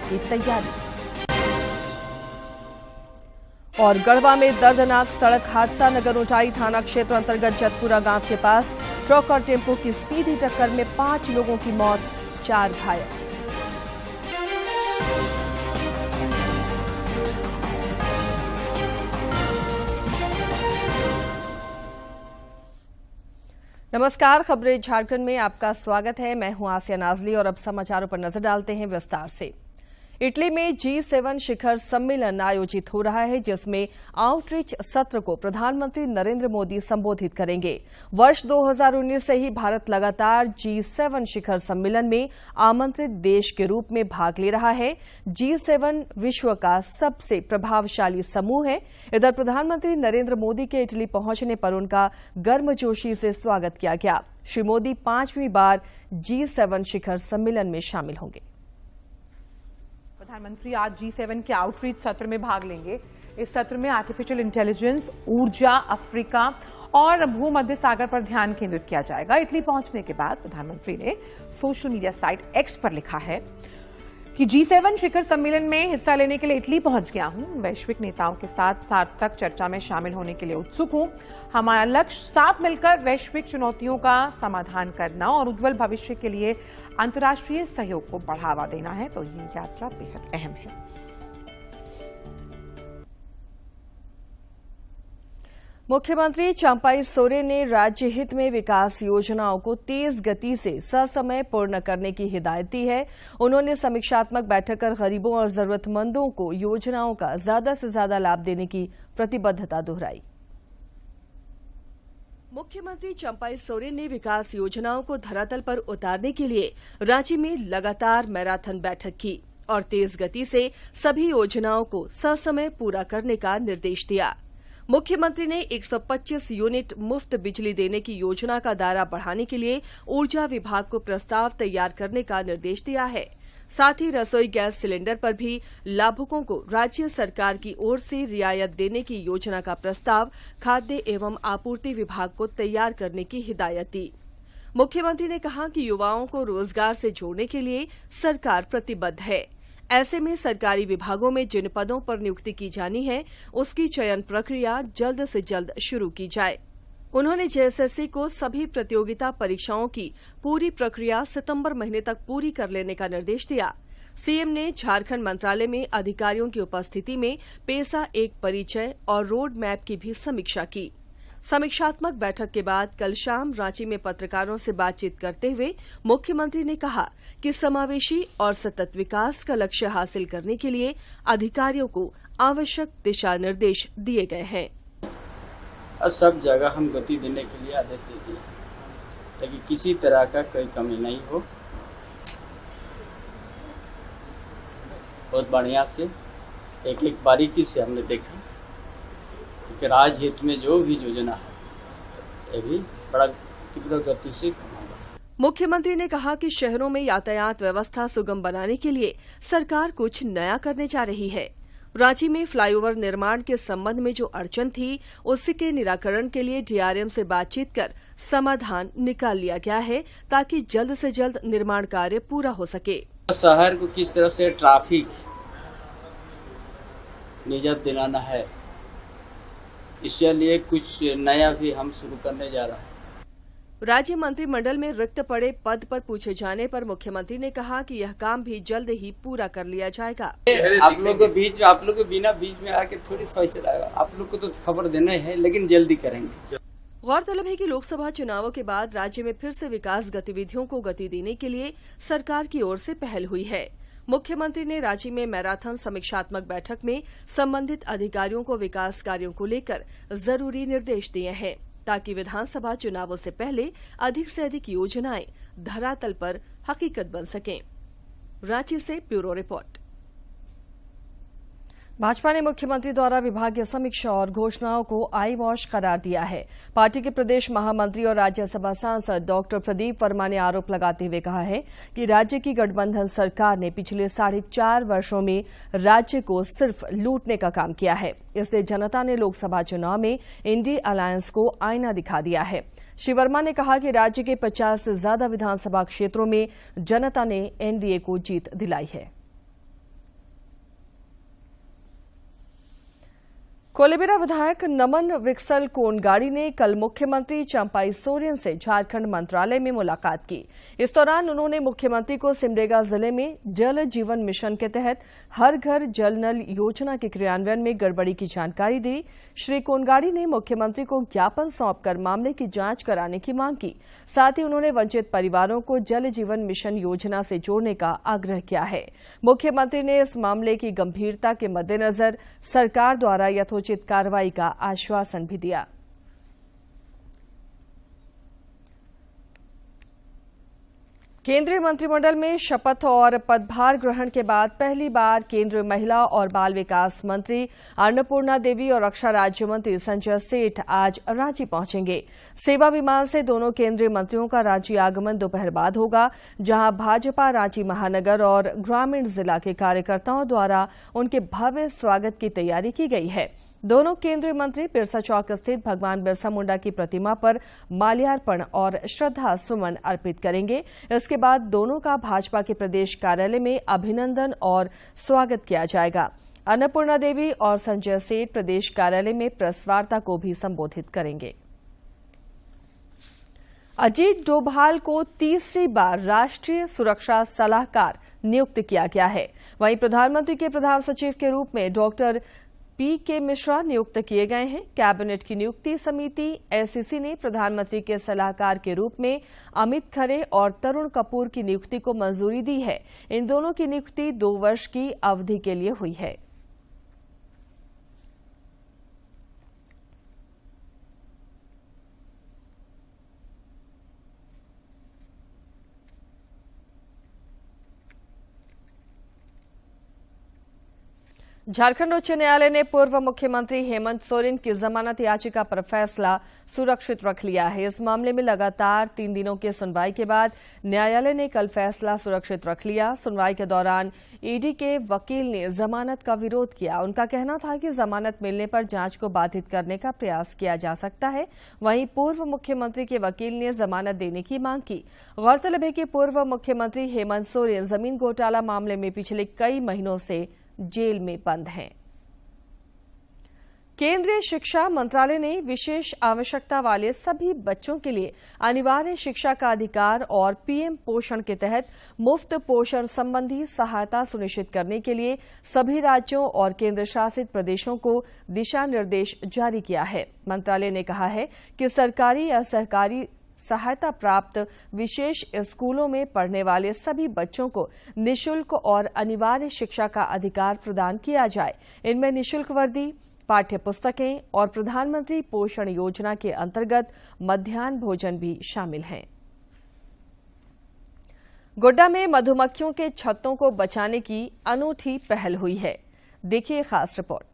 की तैयारी। और गढ़वा में दर्दनाक सड़क हादसा। नगर ऊंचाई थाना क्षेत्र अंतर्गत जतपुरा गांव के पास ट्रक और टेम्पो की सीधी टक्कर में 5 लोगों की मौत, 4 घायल। नमस्कार, खबरें झारखंड में आपका स्वागत है। मैं हूं आसिया नाजली और अब समाचारों पर नजर डालते हैं विस्तार से। इटली में G7 शिखर सम्मेलन आयोजित हो रहा है, जिसमें आउटरीच सत्र को प्रधानमंत्री नरेंद्र मोदी संबोधित करेंगे। वर्ष 2019 से ही भारत लगातार G7 शिखर सम्मेलन में आमंत्रित देश के रूप में भाग ले रहा है। G7 विश्व का सबसे प्रभावशाली समूह है। इधर प्रधानमंत्री नरेंद्र मोदी के इटली पहुंचने पर उनका गर्मजोशी से स्वागत किया गया। श्री मोदी 5वीं बार G7 शिखर सम्मेलन में शामिल होंगे। प्रधानमंत्री आज G7 के आउटरीच सत्र में भाग लेंगे। इस सत्र में आर्टिफिशियल इंटेलिजेंस, ऊर्जा, अफ्रीका और भूमध्य सागर पर ध्यान केंद्रित किया जाएगा। इटली पहुंचने के बाद प्रधानमंत्री ने सोशल मीडिया साइट एक्स पर लिखा है कि G7 शिखर सम्मेलन में हिस्सा लेने के लिए इटली पहुंच गया हूं। वैश्विक नेताओं के साथ सार्थक चर्चा में शामिल होने के लिए उत्सुक हूं। हमारा लक्ष्य साथ मिलकर वैश्विक चुनौतियों का समाधान करना और उज्जवल भविष्य के लिए अंतर्राष्ट्रीय सहयोग को बढ़ावा देना है, तो ये यात्रा बेहद अहम है। मुख्यमंत्री चंपाई सोरेन ने राज्य हित में विकास योजनाओं को तेज गति से ससमय पूर्ण करने की हिदायत दी है। उन्होंने समीक्षात्मक बैठक कर गरीबों और जरूरतमंदों को योजनाओं का ज्यादा से ज्यादा लाभ देने की प्रतिबद्धता दोहराई। मुख्यमंत्री चंपाई सोरेन ने विकास योजनाओं को धरातल पर उतारने के लिए रांची में लगातार मैराथन बैठक की और तेज गति से सभी योजनाओं को ससमय पूरा करने का निर्देश दिया। मुख्यमंत्री ने 125 यूनिट मुफ्त बिजली देने की योजना का दायरा बढ़ाने के लिए ऊर्जा विभाग को प्रस्ताव तैयार करने का निर्देश दिया है। साथ ही रसोई गैस सिलेंडर पर भी लाभुकों को राज्य सरकार की ओर से रियायत देने की योजना का प्रस्ताव खाद्य एवं आपूर्ति विभाग को तैयार करने की हिदायत दी। मुख्यमंत्री ने कहा कि युवाओं को रोजगार से जोड़ने के लिए सरकार प्रतिबद्ध है। ऐसे में सरकारी विभागों में जिन पदों पर नियुक्ति की जानी है, उसकी चयन प्रक्रिया जल्द से जल्द शुरू की जाए। उन्होंने जेएसएससी को सभी प्रतियोगिता परीक्षाओं की पूरी प्रक्रिया सितंबर महीने तक पूरी कर लेने का निर्देश दिया। सीएम ने झारखंड मंत्रालय में अधिकारियों की उपस्थिति में पेशा एक परिचय और रोड मैप की भी समीक्षा की। समीक्षात्मक बैठक के बाद कल शाम रांची में पत्रकारों से बातचीत करते हुए मुख्यमंत्री ने कहा कि समावेशी और सतत विकास का लक्ष्य हासिल करने के लिए अधिकारियों को आवश्यक दिशा निर्देश दिए गए हैं। सब जगह हम गति देने के लिए आदेश दे दिए ताकि किसी तरह का कोई कमी नहीं हो। बहुत बढ़िया से एक एक बारीकी से हमने देखा कि राज्य हित में जो भी योजना है ये भी बड़ा तीव्र गति से काम होगा। मुख्यमंत्री ने कहा कि शहरों में यातायात व्यवस्था सुगम बनाने के लिए सरकार कुछ नया करने जा रही है। रांची में फ्लाईओवर निर्माण के संबंध में जो अड़चन थी, उसके निराकरण के लिए डीआरएम से बातचीत कर समाधान निकाल लिया गया है ताकि जल्द से जल्द निर्माण कार्य पूरा हो सके। शहर को किस तरह से ट्रैफिक निजात दिलाना है, इसके लिए कुछ नया भी हम शुरू करने जा रहे हैं। राज्य मंत्रिमंडल में रिक्त पड़े पद पर पूछे जाने पर मुख्यमंत्री ने कहा कि यह काम भी जल्द ही पूरा कर लिया जाएगा। आप लोग के बिना बीच में आके थोड़ी समय से रहेगा। आप लोग को तो खबर देना है, लेकिन जल्दी करेंगे। गौरतलब है कि लोकसभा चुनावों के बाद राज्य में फिर से विकास गतिविधियों को गति देने के लिए सरकार की ओर से पहल हुई है। मुख्यमंत्री ने रांची में मैराथन समीक्षात्मक बैठक में संबंधित अधिकारियों को विकास कार्यों को लेकर जरूरी निर्देश दिए हैं ताकि विधानसभा चुनावों से पहले अधिक से अधिक योजनाएं धरातल पर हकीकत बन सकें। रांची से ब्यूरो रिपोर्ट। भाजपा ने मुख्यमंत्री द्वारा विभागीय समीक्षा और घोषणाओं को आई वॉश करार दिया है। पार्टी के प्रदेश महामंत्री और राज्यसभा सांसद डॉक्टर प्रदीप वर्मा ने आरोप लगाते हुए कहा है कि राज्य की गठबंधन सरकार ने पिछले 4.5 वर्षों में राज्य को सिर्फ लूटने का काम किया है। इसलिए जनता ने लोकसभा चुनाव में इंडी अलायंस को आईना दिखा दिया है। श्री वर्मा ने कहा कि राज्य के 50 से ज्यादा विधानसभा क्षेत्रों में जनता ने एनडीए को जीत दिलाई है। कोलेबिरा विधायक नमन विक्सल कोनगाड़ी ने कल मुख्यमंत्री चंपाई सोरेन से झारखंड मंत्रालय में मुलाकात की। इस दौरान उन्होंने मुख्यमंत्री को सिमडेगा जिले में जल जीवन मिशन के तहत हर घर जल नल योजना के क्रियान्वयन में गड़बड़ी की जानकारी दी। श्री कोनगाड़ी ने मुख्यमंत्री को ज्ञापन सौंपकर मामले की जांच कराने की मांग की। साथ ही उन्होंने वंचित परिवारों को जल जीवन मिशन योजना से जोड़ने का आग्रह किया है। मुख्यमंत्री ने इस मामले की गंभीरता के मद्देनजर सरकार द्वारा यथोचित कार्रवाई का आश्वासन भी दिया। केंद्रीय मंत्रिमंडल में शपथ और पदभार ग्रहण के बाद पहली बार केंद्रीय महिला और बाल विकास मंत्री अन्नपूर्णा देवी और रक्षा राज्य मंत्री संजय सेठ आज रांची पहुंचेंगे। सेवा विमान से दोनों केंद्रीय मंत्रियों का रांची आगमन दोपहर बाद होगा, जहां भाजपा रांची महानगर और ग्रामीण जिला के कार्यकर्ताओं द्वारा उनके भव्य स्वागत की तैयारी की गई है। दोनों केंद्रीय मंत्री बिरसा चौक स्थित भगवान बिरसा मुंडा की प्रतिमा पर माल्यार्पण और श्रद्धा सुमन अर्पित करेंगे। इसके बाद दोनों का भाजपा के प्रदेश कार्यालय में अभिनंदन और स्वागत किया जाएगा। अन्नपूर्णा देवी और संजय सेठ प्रदेश कार्यालय में प्रेस वार्ता को भी संबोधित करेंगे। अजीत डोभाल को तीसरी बार राष्ट्रीय सुरक्षा सलाहकार नियुक्त किया गया है। वहीं प्रधानमंत्री के प्रधान सचिव के रूप में डॉक्टर पी.के. मिश्रा नियुक्त किए गए हैं। कैबिनेट की नियुक्ति समिति एसीसी ने प्रधानमंत्री के सलाहकार के रूप में अमित खरे और तरुण कपूर की नियुक्ति को मंजूरी दी है। इन दोनों की नियुक्ति 2 वर्ष की अवधि के लिए हुई है। झारखंड उच्च न्यायालय ने पूर्व मुख्यमंत्री हेमंत सोरेन की जमानत याचिका पर फैसला सुरक्षित रख लिया है। इस मामले में लगातार 3 दिनों की सुनवाई के बाद न्यायालय ने कल फैसला सुरक्षित रख लिया। सुनवाई के दौरान ईडी के वकील ने जमानत का विरोध किया। उनका कहना था कि जमानत मिलने पर जांच को बाधित करने का प्रयास किया जा सकता है। वहीं पूर्व मुख्यमंत्री के वकील ने जमानत देने की मांग की। गौरतलब है कि पूर्व मुख्यमंत्री हेमंत सोरेन जमीन घोटाला मामले में पिछले कई महीनों से जेल में बंद हैं। केंद्रीय शिक्षा मंत्रालय ने विशेष आवश्यकता वाले सभी बच्चों के लिए अनिवार्य शिक्षा का अधिकार और पीएम पोषण के तहत मुफ्त पोषण संबंधी सहायता सुनिश्चित करने के लिए सभी राज्यों और केंद्र शासित प्रदेशों को दिशा निर्देश जारी किया है। मंत्रालय ने कहा है कि सरकारी या सहकारी सहायता प्राप्त विशेष स्कूलों में पढ़ने वाले सभी बच्चों को निःशुल्क और अनिवार्य शिक्षा का अधिकार प्रदान किया जाए। इनमें निःशुल्क वर्दी, पाठ्य पुस्तकें और प्रधानमंत्री पोषण योजना के अंतर्गत मध्याह्न भोजन भी शामिल हैं। गोड्डा में मधुमक्खियों के छत्तों को बचाने की अनूठी पहल हुई है। देखिए खास रिपोर्ट।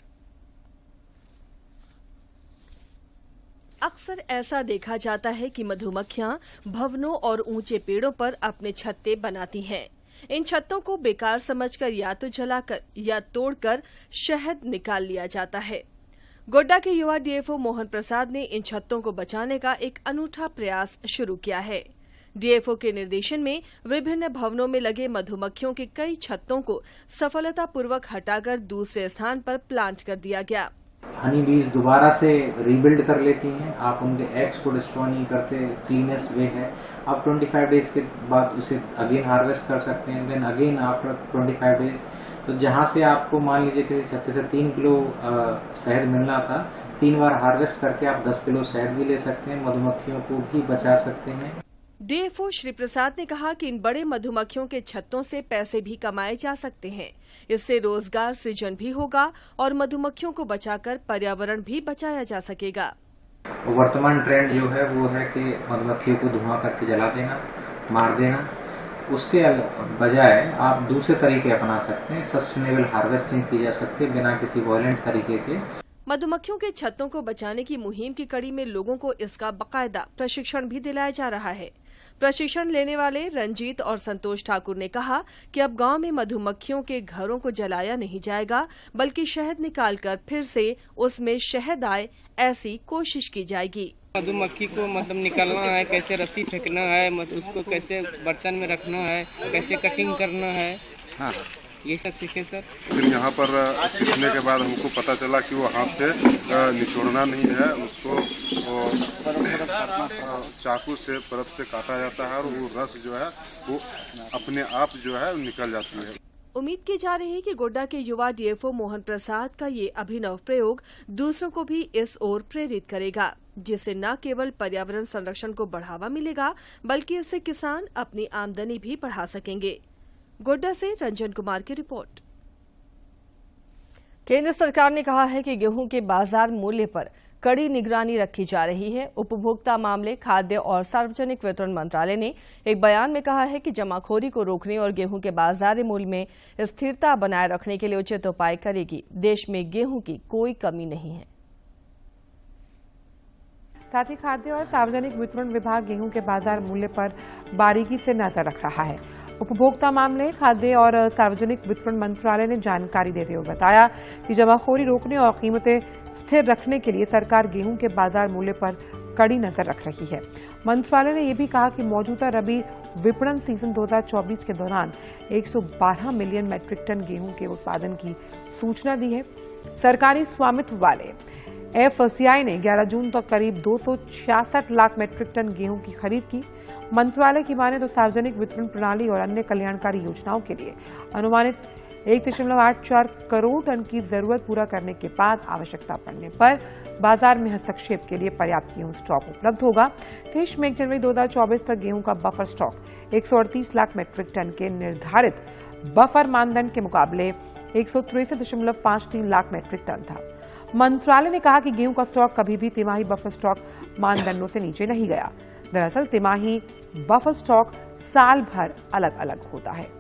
अक्सर ऐसा देखा जाता है कि मधुमक्खियां भवनों और ऊंचे पेड़ों पर अपने छत्ते बनाती हैं। इन छत्तों को बेकार समझकर या तो जलाकर या तोड़कर शहद निकाल लिया जाता है। गोड्डा के युवा डीएफओ मोहन प्रसाद ने इन छत्तों को बचाने का एक अनूठा प्रयास शुरू किया है। डीएफओ के निर्देशन में विभिन्न भवनों में लगे मधुमक्खियों के कई छत्तों को सफलतापूर्वक हटाकर दूसरे स्थान पर प्लांट कर दिया गया। हनी बीज दोबारा से रीबिल्ड कर लेती हैं। आप उनके एग्स को डिस्ट्रॉय नहीं करते, क्लीनेस्ट वे है। आप 25 डेज के बाद उसे अगेन हार्वेस्ट कर सकते हैं। देन अगेन आफ्टर 25 डेज, तो जहां से आपको मान लीजिए किसी छत्ते से 3 किलो शहद मिलना था, 3 बार हार्वेस्ट करके आप 10 किलो शहद भी ले सकते हैं। मधुमक्खियों को भी बचा सकते हैं। डीएफओ श्री प्रसाद ने कहा कि इन बड़े मधुमक्खियों के छत्तों से पैसे भी कमाए जा सकते हैं। इससे रोजगार सृजन भी होगा और मधुमक्खियों को बचाकर पर्यावरण भी बचाया जा सकेगा। वर्तमान ट्रेंड जो है वो है कि मधुमक्खियों को धुआं करके जला देना, मार देना। उसके बजाय आप दूसरे तरीके अपना सकते हैं। सस्टेनेबल हार्वेस्टिंग की जा सकती है बिना किसी वायलेंट तरीके के। मधुमक्खियों के छत्तों को बचाने की मुहिम की कड़ी में लोगों को इसका बाकायदा प्रशिक्षण भी दिलाया जा रहा है। प्रशिक्षण लेने वाले रंजीत और संतोष ठाकुर ने कहा कि अब गांव में मधुमक्खियों के घरों को जलाया नहीं जाएगा, बल्कि शहद निकालकर फिर से उसमें शहद आए, ऐसी कोशिश की जाएगी। मधुमक्खी को मतलब निकालना है, कैसे रस्सी फेंकना है, उसको कैसे बर्तन में रखना है, कैसे कटिंग करना है। हाँ, ये सब सीखे सर। फिर यहाँ पर सीखने के बाद हमको पता चला कि वो हाथ से निचोड़ना नहीं है, उसको चाकू से परत से काटा जाता है और वो रस जो है वो अपने आप जो है निकल जाती है। उम्मीद की जा रही है कि गोड्डा के युवा डीएफओ मोहन प्रसाद का ये अभिनव प्रयोग दूसरों को भी इस ओर प्रेरित करेगा, जिससे न केवल पर्यावरण संरक्षण को बढ़ावा मिलेगा बल्कि इससे किसान अपनी आमदनी भी बढ़ा सकेंगे। गोड्डा से रंजन कुमार की रिपोर्ट। केंद्र सरकार ने कहा है कि गेहूं के बाजार मूल्य पर कड़ी निगरानी रखी जा रही है। उपभोक्ता मामले, खाद्य और सार्वजनिक वितरण मंत्रालय ने एक बयान में कहा है कि जमाखोरी को रोकने और गेहूं के बाजार मूल्य में स्थिरता बनाए रखने के लिए उचित उपाय करेगी। देश में गेहूं की कोई कमी नहीं है। साथ ही खाद्य और सार्वजनिक वितरण विभाग गेहूं के बाजार मूल्य पर बारीकी से नजर रख रहा है। उपभोक्ता मामले, खाद्य और सार्वजनिक वितरण मंत्रालय ने जानकारी देते हुए बताया कि जमाखोरी रोकने और कीमतें स्थिर रखने के लिए सरकार गेहूं के बाजार मूल्य पर कड़ी नजर रख रही है। मंत्रालय ने यह भी कहा कि मौजूदा रबी विपणन सीजन 2024 के दौरान 112 मिलियन मैट्रिक टन गेहूं के उत्पादन की सूचना दी है। सरकारी स्वामित्व वाले एफसीआई ने 11 जून तक करीब 266 लाख मैट्रिक टन गेहूं की खरीद की। मंत्रालय की माने तो सार्वजनिक वितरण प्रणाली और अन्य कल्याणकारी योजनाओं के लिए अनुमानित 1.84 करोड़ टन की जरूरत पूरा करने के बाद आवश्यकता पड़ने पर बाजार में हस्तक्षेप के लिए पर्याप्त गेहूं स्टॉक उपलब्ध होगा। देश में 1 जनवरी 2024 तक गेहूं का buffer stock 138 lakh metric ton के निर्धारित बफर मानदंड के मुकाबले 163.53 लाख मैट्रिक टन था। मंत्रालय ने कहा कि गेहूं का स्टॉक कभी भी तिमाही बफर स्टॉक मानदंडों से नीचे नहीं गया। दरअसल तिमाही बफर स्टॉक साल भर अलग अलग होता है।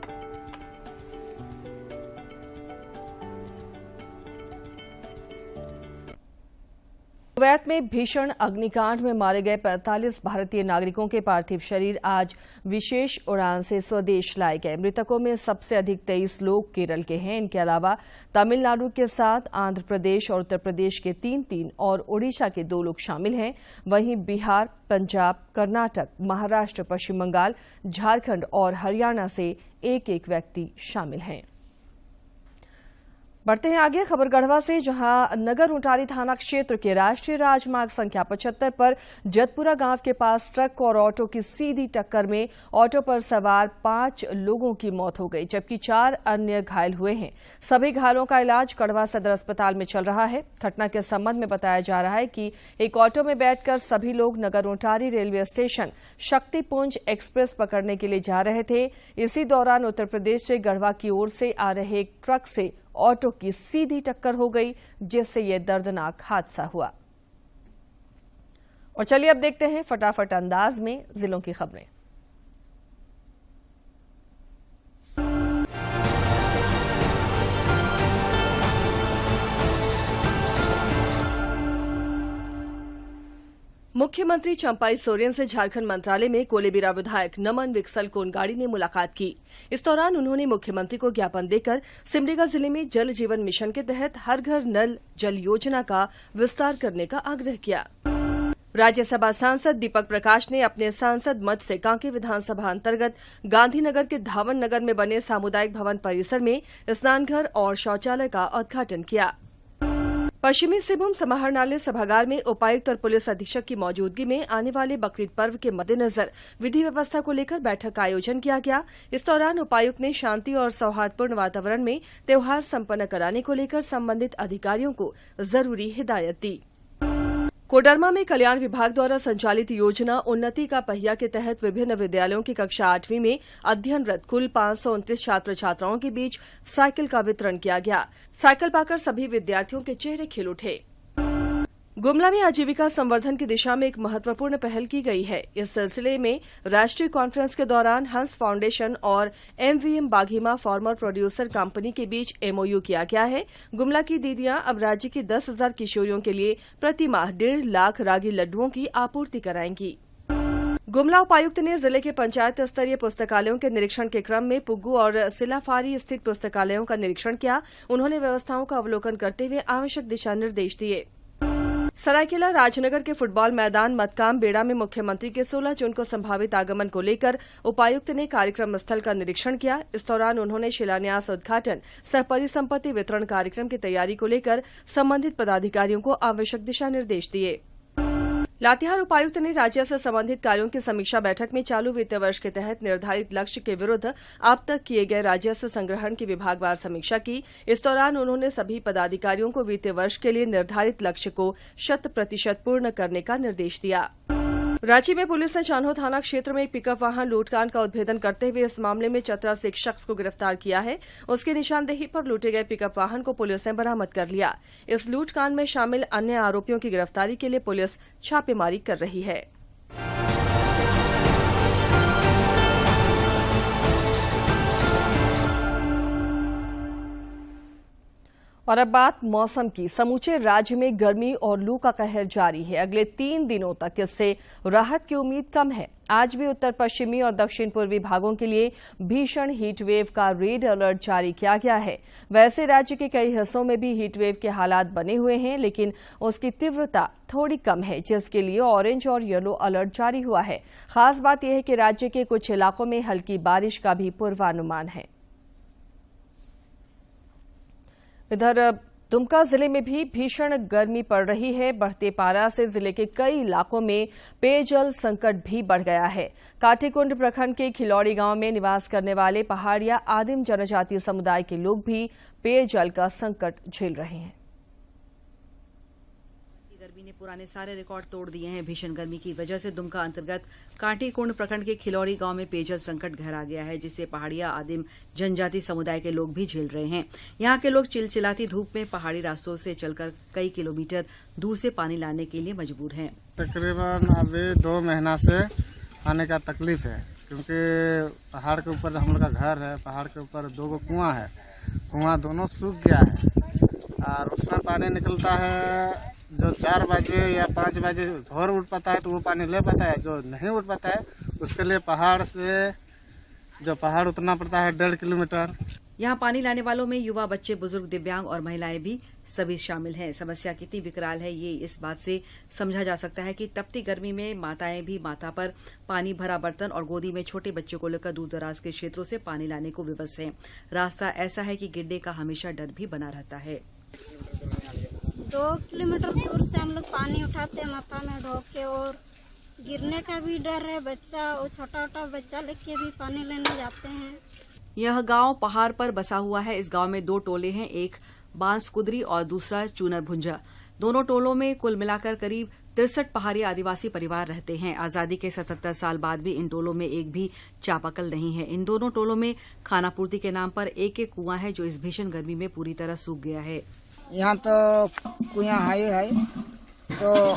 कुवैत में भीषण अग्निकांड में मारे गए 45 भारतीय नागरिकों के पार्थिव शरीर आज विशेष उड़ान से स्वदेश लाए गए। मृतकों में सबसे अधिक 23 लोग केरल के हैं। इनके अलावा तमिलनाडु के साथ आंध्र प्रदेश और उत्तर प्रदेश के 3 और ओडिशा के 2 लोग शामिल हैं। वहीं बिहार, पंजाब, कर्नाटक, महाराष्ट्र, पश्चिम बंगाल, झारखंड और हरियाणा से एक व्यक्ति शामिल हैं। बढ़ते हैं आगे खबर गढ़वा से, जहां नगर उंटारी थाना क्षेत्र के राष्ट्रीय राजमार्ग संख्या 75 पर जतपुरा गांव के पास ट्रक और ऑटो की सीधी टक्कर में ऑटो पर सवार 5 लोगों की मौत हो गई, जबकि 4 अन्य घायल हुए हैं। सभी घायलों का इलाज कढ़वा सदर अस्पताल में चल रहा है। घटना के संबंध में बताया जा रहा है कि एक ऑटो में बैठकर सभी लोग Nagar Untari railway station Shaktipunj express पकड़ने के लिए जा रहे थे। इसी दौरान उत्तर प्रदेश से गढ़वा की ओर से आ रहे एक ट्रक से ऑटो की सीधी टक्कर हो गई, जिससे यह दर्दनाक हादसा हुआ। और चलिए अब देखते हैं फटाफट अंदाज में जिलों की खबरें। मुख्यमंत्री चंपाई सोरेन से झारखंड मंत्रालय में कोलेबिरा विधायक नमन विक्सल कोनगाड़ी ने मुलाकात की। इस दौरान उन्होंने मुख्यमंत्री को ज्ञापन देकर सिमडेगा जिले में जल जीवन मिशन के तहत हर घर नल जल योजना का विस्तार करने का आग्रह किया। राज्यसभा सांसद दीपक प्रकाश ने अपने सांसद मत से कांके विधानसभा अंतर्गत गांधीनगर के धावन नगर में बने सामुदायिक भवन परिसर में स्नानघर और शौचालय का उद्घाटन किया। पश्चिमी सिंहभूम समाहरणालय सभागार में उपायुक्त और पुलिस अधीक्षक की मौजूदगी में आने वाले बकरीद पर्व के मद्देनजर विधि व्यवस्था को लेकर बैठक का आयोजन किया गया। इस दौरान उपायुक्त ने शांति और सौहार्दपूर्ण वातावरण में त्योहार संपन्न कराने को लेकर संबंधित अधिकारियों को जरूरी हिदायत दी। कोडरमा में कल्याण विभाग द्वारा संचालित योजना उन्नति का पहिया के तहत विभिन्न विद्यालयों की कक्षा 8वीं में अध्ययनरत कुल 529 छात्र छात्राओं के बीच साइकिल का वितरण किया गया। साइकिल पाकर सभी विद्यार्थियों के चेहरे खिल उठे। गुमला में आजीविका संवर्धन की दिशा में एक महत्वपूर्ण पहल की गई है। इस सिलसिले में राष्ट्रीय कॉन्फ्रेंस के दौरान हंस फाउंडेशन और एमवीएम बाघीमा फार्मर प्रोड्यूसर कंपनी के बीच एमओयू किया गया है। गुमला की दीदियां अब राज्य की 10,000 किशोरियों के लिए प्रति माह 1.5 लाख रागी लड्डुओं की आपूर्ति कराएंगी। गुमला उपायुक्त ने जिले के पंचायत स्तरीय पुस्तकालयों के निरीक्षण के क्रम में पुग्गू और सिलाफारी स्थित पुस्तकालयों का निरीक्षण किया। उन्होंने व्यवस्थाओं का अवलोकन करते हुए आवश्यक दिशा निर्देश दिए। सरायकेला राजनगर के फुटबॉल मैदान मतकाम बेड़ा में मुख्यमंत्री के 16 जून को संभावित आगमन को लेकर उपायुक्त ने कार्यक्रम स्थल का निरीक्षण किया। इस दौरान उन्होंने शिलान्यास, उद्घाटन सह परिसंपत्ति वितरण कार्यक्रम की तैयारी को लेकर संबंधित पदाधिकारियों को आवश्यक दिशा निर्देश दिए। लातेहार उपायुक्त ने राज्य से संबंधित कार्यों की समीक्षा बैठक में चालू वित्तीय वर्ष के तहत निर्धारित लक्ष्य के विरुद्ध अब तक किए गए राजस्व संग्रहण की विभागवार समीक्षा की। इस दौरान उन्होंने सभी पदाधिकारियों को वित्तीय वर्ष के लिए निर्धारित लक्ष्य को 100% पूर्ण करने का निर्देश दिया। रांची में पुलिस ने चान्हो थाना क्षेत्र में एक पिकअप वाहन लूटकांड का उद्भेदन करते हुए इस मामले में चतरा से एक शख्स को गिरफ्तार किया है। उसकी निशानदेही पर लूटे गए पिकअप वाहन को पुलिस ने बरामद कर लिया। इस लूटकांड में शामिल अन्य आरोपियों की गिरफ्तारी के लिए पुलिस छापेमारी कर रही है। और अब बात मौसम की। समूचे राज्य में गर्मी और लू का कहर जारी है। अगले 3 दिनों तक इससे राहत की उम्मीद कम है। आज भी उत्तर पश्चिमी और दक्षिण पूर्वी भागों के लिए भीषण हीटवेव का रेड अलर्ट जारी किया गया है। वैसे राज्य के कई हिस्सों में भी हीटवेव के हालात बने हुए हैं, लेकिन उसकी तीव्रता थोड़ी कम है, जिसके लिए ऑरेंज और येलो अलर्ट जारी हुआ है। खास बात यह है कि राज्य के कुछ इलाकों में हल्की बारिश का भी पूर्वानुमान है। इधर दुमका जिले में भी भीषण गर्मी पड़ रही है। बढ़ते पारा से जिले के कई इलाकों में पेयजल संकट भी बढ़ गया है। काटीकुंड प्रखंड के खिलौड़ी गांव में निवास करने वाले पहाड़िया आदिम जनजातीय समुदाय के लोग भी पेयजल का संकट झेल रहे हैं। गर्मी ने पुराने सारे रिकॉर्ड तोड़ दिए हैं। भीषण गर्मी की वजह से दुमका अंतर्गत काटीकुंड प्रखंड के खिलौड़ी गांव में पेयजल संकट गहरा गया है, जिसे पहाड़िया आदिम जनजाति समुदाय के लोग भी झेल रहे हैं। यहां के लोग चिलचिलाती धूप में पहाड़ी रास्तों से चलकर कई किलोमीटर दूर से पानी लाने के लिए मजबूर हैं। तकरीबन अभी 2 महीना से आने का तकलीफ है, क्योंकि पहाड़ के ऊपर हम लोग का घर है। पहाड़ के ऊपर 2 कुआं है। कुआं दोनों सूख गया है और उसमें पानी निकलता है। जो 4 बजे या 5 बजे भोर उठ पाता है तो वो पानी ले पाता है। जो नहीं उठ पाता है उसके लिए पहाड़ उतरना पड़ता है 1.5 किलोमीटर। यहाँ पानी लाने वालों में युवा, बच्चे, बुजुर्ग, दिव्यांग और महिलाएं भी सभी शामिल हैं। समस्या कितनी विकराल है ये इस बात से समझा जा सकता है कि तपती गर्मी में माताएं भी माथा पर पानी भरा बर्तन और गोदी में छोटे बच्चों को लेकर दूर दराज के क्षेत्रों से पानी लाने को विवश हैं। रास्ता ऐसा है कि गिरने का हमेशा डर भी बना रहता है। 2 किलोमीटर दूर से हम लोग पानी उठाते हैं माथा में ढोक के, और गिरने का भी डर है। बच्चा और छोटा बच्चा लेके भी पानी लेने जाते हैं। यह गांव पहाड़ पर बसा हुआ है। इस गांव में 2 टोले हैं, एक बांस कुदरी और दूसरा चूनर भुंजा। दोनों टोलों में कुल मिलाकर करीब 63 पहाड़ी आदिवासी परिवार रहते हैं। आजादी के 77 साल बाद भी इन टोलों में एक भी चापाकल नहीं है। इन दोनों टोलों में खानापूर्ति के नाम पर एक कुआं है, जो इस भीषण गर्मी में पूरी तरह सूख गया है। यहाँ तो कुआं है तो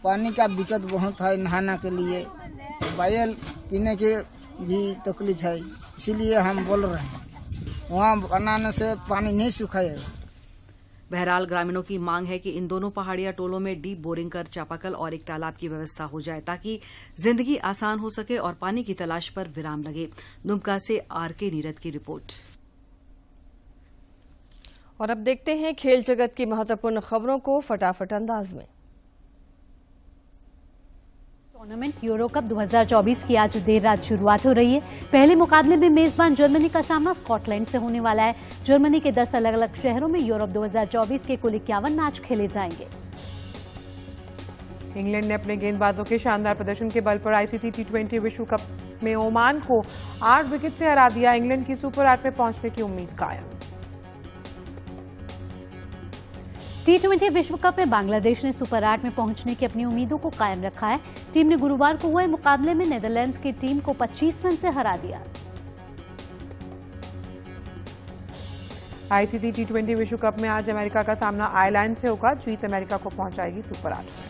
पानी का दिक्कत बहुत है। नहाना के लिए बायल पीने के भी तकलीफ है, इसीलिए हम बोल रहे हैं वहाँ बनाने से पानी नहीं सूखाएगा। बहरहाल ग्रामीणों की मांग है कि इन दोनों पहाड़िया टोलों में डीप बोरिंग कर चापाकल और एक तालाब की व्यवस्था हो जाए, ताकि जिंदगी आसान हो सके और पानी की तलाश पर विराम लगे। दुमका से आरके नीरद की रिपोर्ट। और अब देखते हैं खेल जगत की महत्वपूर्ण खबरों को फटाफट अंदाज में। टूर्नामेंट यूरो कप 2024 की आज देर रात शुरुआत हो रही है। पहले मुकाबले में मेजबान जर्मनी का सामना स्कॉटलैंड से होने वाला है। जर्मनी के 10 अलग अलग शहरों में यूरोप 2024 के कुल 51 मैच खेले जाएंगे। इंग्लैंड ने अपने गेंदबाजों के शानदार प्रदर्शन के बल पर आईसीसी T20 विश्व कप में ओमान को 8 विकेट से हरा दिया। इंग्लैंड की सुपर 8 में पहुंचने की उम्मीद कायम। T20 विश्व कप में बांग्लादेश ने सुपर 8 में पहुंचने की अपनी उम्मीदों को कायम रखा है। टीम ने गुरुवार को हुए मुकाबले में नीदरलैंड्स की टीम को 25 रन से हरा दिया। आईसीसी T20 विश्व कप में आज अमेरिका का सामना आयरलैंड से होगा। जीत अमेरिका को पहुंचाएगी सुपर 8 में।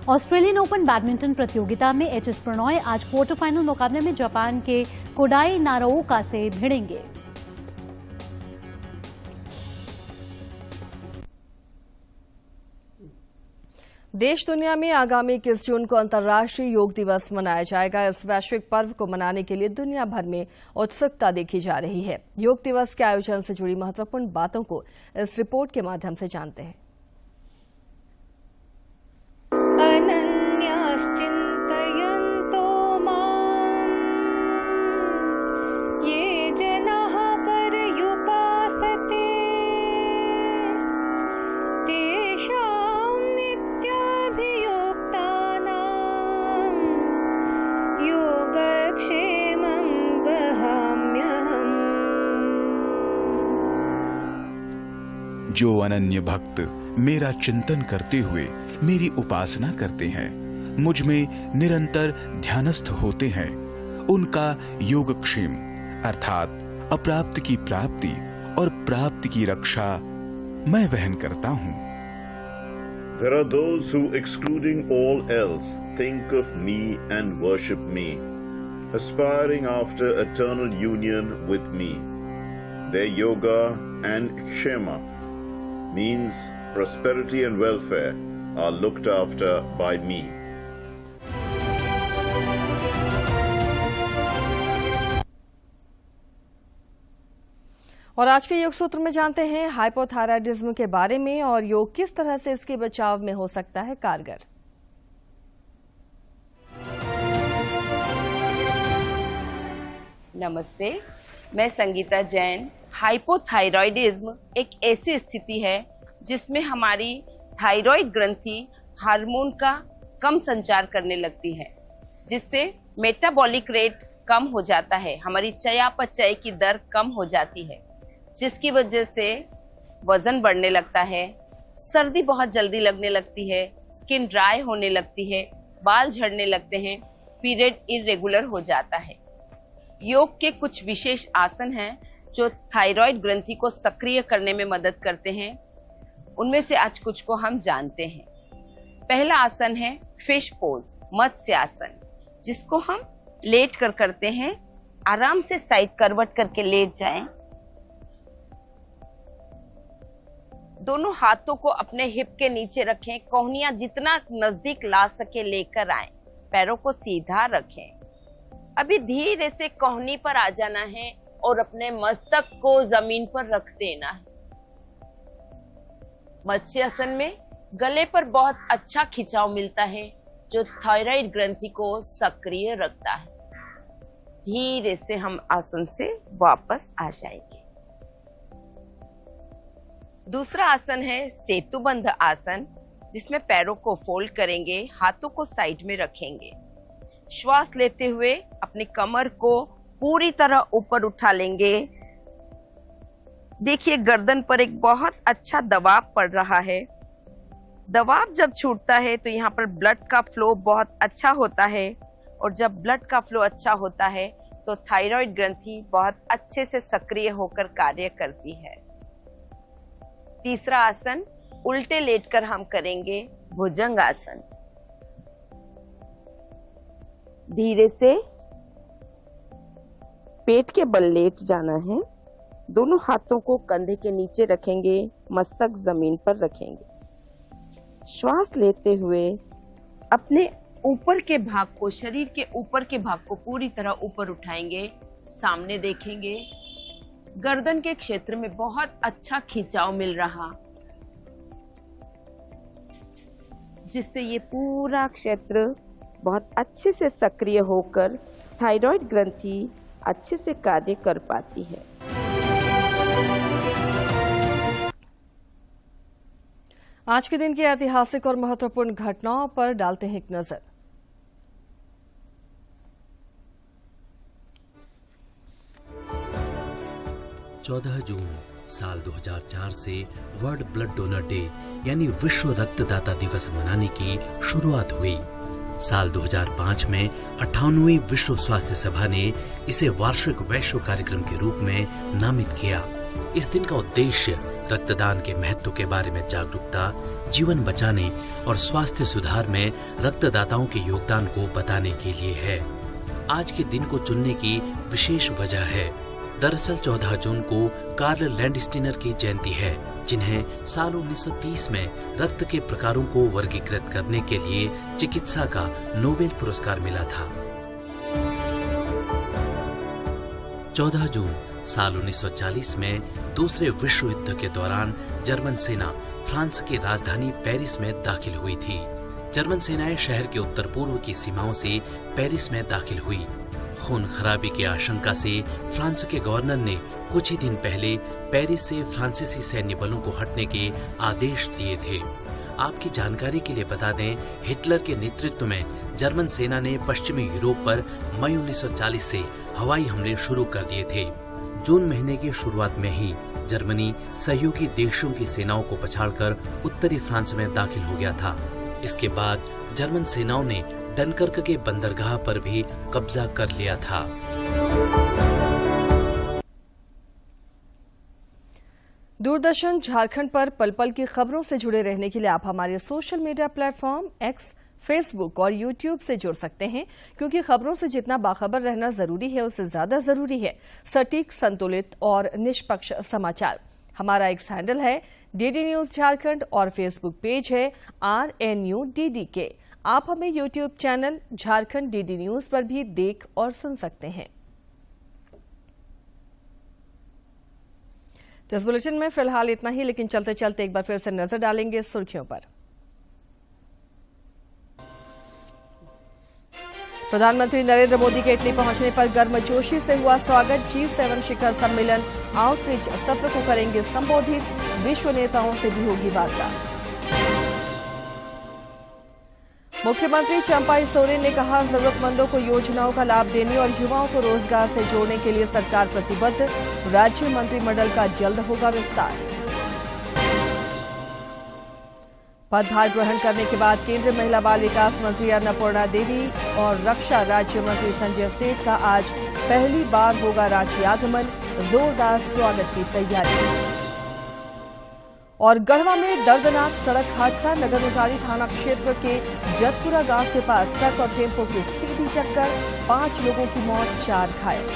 ऑस्ट्रेलियन ओपन बैडमिंटन प्रतियोगिता में एचएस प्रणॉय आज क्वार्टर फाइनल मुकाबले में जापान के कोडाई नाराओका से भिड़ेंगे। देश दुनिया में आगामी 21 जून को अंतर्राष्ट्रीय योग दिवस मनाया जाएगा। इस वैश्विक पर्व को मनाने के लिए दुनिया भर में उत्सुकता देखी जा रही है। योग दिवस के आयोजन से जुड़ी महत्वपूर्ण बातों को इस रिपोर्ट के माध्यम से जानते हैं। ये जनाः पर्युपासते तेषां नित्याभियुक्तानां योगक्षेमं वहाम्यहम्। जो अनन्य भक्त मेरा चिंतन करते हुए मेरी उपासना करते हैं, मुझ में निरंतर ध्यानस्थ होते हैं, उनका योगक्षेम अर्थात अप्राप्त की प्राप्ति और प्राप्ति की रक्षा मैं वहन करता हूँ। There are those who, excluding all else, think of me and worship me, aspiring after eternal union with me. Their yoga and kshema means prosperity and welfare are looked after by me. और आज के योग सूत्र में जानते हैं hypothyroidism के बारे में और योग किस तरह से इसके बचाव में हो सकता है कारगर। नमस्ते, मैं संगीता जैन। हाइपोथायराइडिज्म एक ऐसी स्थिति है जिसमें हमारी थायराइड ग्रंथि हार्मोन का कम संचार करने लगती है, जिससे मेटाबॉलिक रेट कम हो जाता है, हमारी चयापचय की दर कम हो जाती है, जिसकी वजह से वजन बढ़ने लगता है, सर्दी बहुत जल्दी लगने लगती है, स्किन ड्राई होने लगती है, बाल झड़ने लगते हैं, पीरियड इरेगुलर हो जाता है। योग के कुछ विशेष आसन हैं जो थायराइड ग्रंथि को सक्रिय करने में मदद करते हैं। उनमें से आज कुछ को हम जानते हैं। पहला आसन है फिश पोज, मत्स्य आसन, जिसको हम लेट कर करते हैं। आराम से साइड करवट करके लेट जाएं। दोनों हाथों को अपने हिप के नीचे रखें, कोहनियां जितना नजदीक ला सके लेकर आएं, पैरों को सीधा रखें। अभी धीरे से कोहनी पर आ जाना है और अपने मस्तक को जमीन पर रख देना है। मत्स्यासन में गले पर बहुत अच्छा खिंचाव मिलता है जो थायराइड ग्रंथि को सक्रिय रखता है। धीरे से हम आसन से वापस आ जाएंगे। दूसरा आसन है सेतुबंध आसन, जिसमें पैरों को फोल्ड करेंगे, हाथों को साइड में रखेंगे। श्वास लेते हुए अपनी कमर को पूरी तरह ऊपर उठा लेंगे। देखिए गर्दन पर एक बहुत अच्छा दबाव पड़ रहा है। दबाव जब छूटता है तो यहाँ पर ब्लड का फ्लो बहुत अच्छा होता है, और जब ब्लड का फ्लो अच्छा होता है तो थायराइड ग्रंथि बहुत अच्छे से सक्रिय होकर कार्य करती है। तीसरा आसन उल्टे लेटकर हम करेंगे भुजंग आसन। धीरे से पेट के बल लेट जाना है। दोनों हाथों को कंधे के नीचे रखेंगे, मस्तक जमीन पर रखेंगे। श्वास लेते हुए अपने ऊपर के भाग को, शरीर के ऊपर के भाग को पूरी तरह ऊपर उठाएंगे, सामने देखेंगे। गर्दन के क्षेत्र में बहुत अच्छा खिंचाव मिल रहा, जिससे ये पूरा क्षेत्र बहुत अच्छे से सक्रिय होकर थायराइड ग्रंथि अच्छे से कार्य कर पाती है। आज के दिन की ऐतिहासिक और महत्वपूर्ण घटनाओं पर डालते हैं एक नजर। चौदह जून साल 2004 से वर्ल्ड ब्लड डोनर डे यानी विश्व रक्तदाता दिवस मनाने की शुरुआत हुई। साल 2005 में 58वीं विश्व स्वास्थ्य सभा ने इसे वार्षिक वैश्विक कार्यक्रम के रूप में नामित किया। इस दिन का उद्देश्य रक्तदान के महत्व के बारे में जागरूकता, जीवन बचाने और स्वास्थ्य सुधार में रक्तदाताओं के योगदान को बताने के लिए है। आज के दिन को चुनने की विशेष वजह है। दरअसल 14 जून को कार्ल लैंडस्टीनर की जयंती है, जिन्हें साल 1930 में रक्त के प्रकारों को वर्गीकृत करने के लिए चिकित्सा का नोबेल पुरस्कार मिला था। 14 जून साल 1940 में दूसरे विश्व युद्ध के दौरान जर्मन सेना फ्रांस की राजधानी पेरिस में दाखिल हुई थी। जर्मन सेनाएं शहर के उत्तर पूर्व की सीमाओं से पेरिस में दाखिल हुई। खून खराबी की आशंका से फ्रांस के गवर्नर ने कुछ ही दिन पहले पेरिस से फ्रांसीसी सैन्य बलों को हटने के आदेश दिए थे। आपकी जानकारी के लिए बता दें, हिटलर के नेतृत्व में जर्मन सेना ने पश्चिमी यूरोप पर मई 1940 से हवाई हमले शुरू कर दिए थे। जून महीने की शुरुआत में ही जर्मनी सहयोगी देशों की सेनाओं को पछाड़कर उत्तरी फ्रांस में दाखिल हो गया था। इसके बाद जर्मन सेनाओं ने डनकर्क के बंदरगाह पर भी कब्जा कर लिया था। दूरदर्शन झारखंड पर पल पल की खबरों से जुड़े रहने के लिए आप हमारे social media platform x, Facebook और यूट्यूब से जुड़ सकते हैं, क्योंकि खबरों से जितना बाखबर रहना जरूरी है उससे ज्यादा जरूरी है सटीक, संतुलित और निष्पक्ष समाचार। हमारा एक्स हैंडल है डीडी न्यूज झारखंड और फेसबुक पेज है RNUDDK। आप हमें YouTube channel Jharkhand DD news पर भी देख और सुन सकते हैं। तो इस बुलेटिन में फिलहाल इतना ही, लेकिन चलते चलते एक बार फिर से नजर डालेंगे सुर्खियों पर। प्रधानमंत्री नरेंद्र मोदी के इटली पहुंचने पर गर्मजोशी से हुआ स्वागत। G7 शिखर सम्मेलन आउटरीच सत्र को करेंगे संबोधित, विश्व नेताओं से भी होगी वार्ता। मुख्यमंत्री चंपाई सोरेन ने कहा, जरूरतमंदों को योजनाओं का लाभ देने और युवाओं को रोजगार से जोड़ने के लिए सरकार प्रतिबद्ध। राज्य मंत्रिमंडल का जल्द होगा विस्तार। पदभार ग्रहण करने के बाद केंद्रीय महिला बाल विकास मंत्री अन्नपूर्णा देवी और रक्षा राज्य मंत्री संजय सेठ का आज पहली बार होगा रांची आगमन। जोरदार स्वागत की तैयारी। और गढ़वा में दर्दनाक सड़क हादसा, नगर मुजारी थाना क्षेत्र के जतपुरा गांव के पास ट्रक और टेम्पो की सीधी टक्कर, 5 लोगों की मौत, 4 घायल।